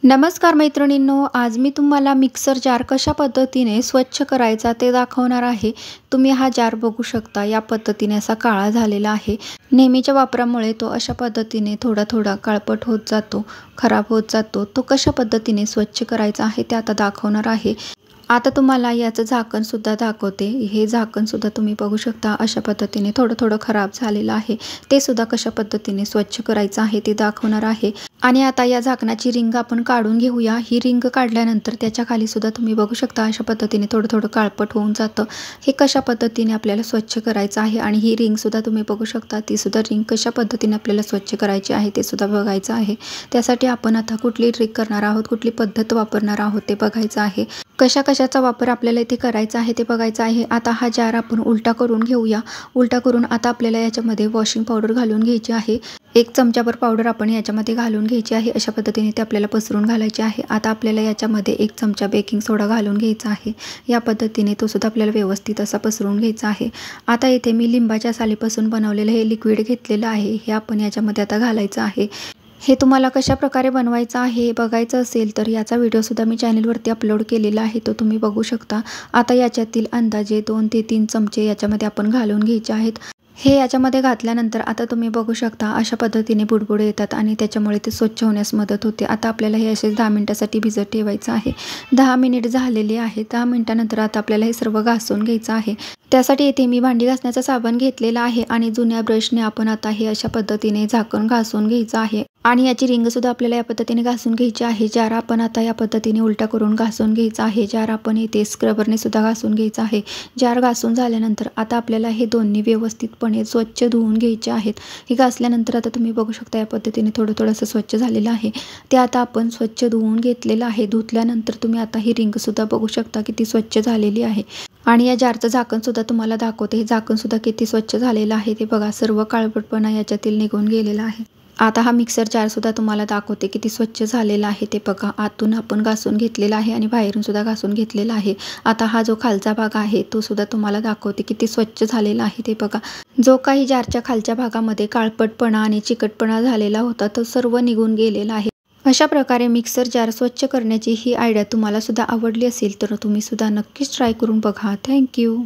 नमस्कार मैत्रिणींनो, आज मी तुम्हाला मिक्सर जार कशा पद्धतीने स्वच्छ करायचा ते दाखवणार आहे। तुम्ही हा जार बघू शकता, या पद्धतीने असा काळा झालेला आहे। नेहमीच्या वापरामुळे तो अशा पद्धतीने थोडा थोडा काळपट होत जातो, खराब होत जातो। तो कशा पद्धतीने स्वच्छ करायचा आहे ते आता दाखवणार आहे। आता तुम्हाला याचं झाकण सुद्धा दाखवते। हे झाकण सुद्धा तुम्ही बघू शकता, अशा पद्धतीने थोडं थोडं खराब झालेलं आहे। ते सुद्धा कशा पद्धतीने स्वच्छ करायचं आहे ते दाखवणार आहे। आणि आता या झाकणाची रिंग आपण काढून घेऊया। ही रिंग काढल्यानंतर त्याच्या खाली सुद्धा तुम्ही बघू शकता, अशा पद्धतीने थोडं थोडं काळपट होऊन जातं। हे कशा पद्धतीने आपल्याला स्वच्छ करायचं आहे आणि ही रिंग सुद्धा तुम्ही बघू शकता, ती सुद्धा रिंग कशा पद्धतीने आपल्याला स्वच्छ करायची आहे ते सुद्धा बघायचं आहे। त्यासाठी आपण आता कुठली ट्रिक करणार आहोत, कुठली पद्धत वापरणार आहोत ते बघायचं आहे। कशा कशाचा वापर आपल्याला इथे करायचा आहे ते बघायचं आहे। आता हा जार आपण उलटा करून घेऊया। उलटा करून आता आपल्याला याच्यामध्ये वॉशिंग पावडर घालून घ्यायची आहे। 1 चमचाभर पावडर आपण याच्यामध्ये घालून घ्यायची आहे। अशा पद्धतीने ते आपल्याला पसरून घालायचे आहे। आता आपल्याला याच्यामध्ये 1 चमचा बेकिंग सोडा घालून घ्यायचा आहे। या पद्धतीने तो सुद्धा आपल्याला व्यवस्थित असा पसरून घ्यायचा आहे। आता इथे मी लिंबाच्या सालीपासून बनवलेलं हे लिक्विड घेतलेलं आहे, हे आपण याच्यामध्ये आता घालायचं आहे। हे तुम्हाला कशा प्रकारे बनवायचं आहे बघायचं असेल तर याचा व्हिडिओ सुद्धा मी चॅनलवरती अपलोड केलेला आहे, तो तुम्ही बघू शकता। आता याच्यातील अंदाजे 2 ते 3 चमचे याच्यामध्ये आपण घालून घ्यायचे आहेत। हे याच्यामध्ये घातल्यानंतर आता तुम्ही बघू शकता, अशा पद्धतीने बुडबुडे येतात आणि त्याच्यामुळे ते स्वच्छ होण्यास मदत होते। आता आपल्याला हे असे 10 मिनिटासाठी भिजत ठेवायचं आहे। 10 मिनिट झालेले आहे। 10 मिनिटानंतर आता आपल्याला हे सर्व घासून घ्यायचं आहे। त्यासाठी इथे मी भांडी घासण्याचा साबण घेतलेला आहे आणि जुन्या ब्रशने आपण आता हे अशा पद्धतीने झाकण घासून घ्यायचं आहे आणि याची रिंग सुद्धा आपल्याला या पद्धतीने घासून घ्यायची आहे। जार आपण आता या पद्धतीने उलटा करून घासून घ्यायचा आहे। जार आपण इथे स्क्रबरने सुद्धा घासून घ्यायचा आहे। जार घासून झाल्यानंतर आता आपल्याला हे दोन्ही व्यवस्थितपणे स्वच्छ धुवून घ्यायचे आहेत। हे घासल्यानंतर आता तुम्ही बघू शकता, या पद्धतीने थोडं थोडंसं स्वच्छ झालेलं आहे। ते आता आपण स्वच्छ धुवून घेतलेलं आहे। धुतल्यानंतर तुम्ही आता ही रिंग सुद्धा बघू शकता किती स्वच्छ झालेली आहे आणि या जारचं झाकण सुद्धा तुम्हाला दाखवते। हे झाकण सुद्धा किती स्वच्छ झालेलं आहे ते बघा, सर्व काळपटपणा याच्यातील निघून गेलेला आहे। आता हा मिक्सर जार सुद्धा तुम्हाला दाखवते किती स्वच्छ झालेला आहे ते बघा। आतून आपण घासून घेतलेला आहे आणि बाहेरून सुद्धा घासून घेतलेला आहे। आता हा जो खालचा भाग आहे तो सुद्धा तुम्हाला दाखवते किती स्वच्छ झालेला आहे ते बघा। जो काही जारच्या खालच्या भागामध्ये काळपटपणा आणि चिकटपणा झालेला होता तो सर्व निघून गेलेला आहे। अशा प्रकारे मिक्सर जार स्वच्छ करण्याची ही आयडिया तुम्हाला सुद्धा आवडली असेल तर तुम्ही सुद्धा नक्कीच ट्राय करून बघा। थँक्यू।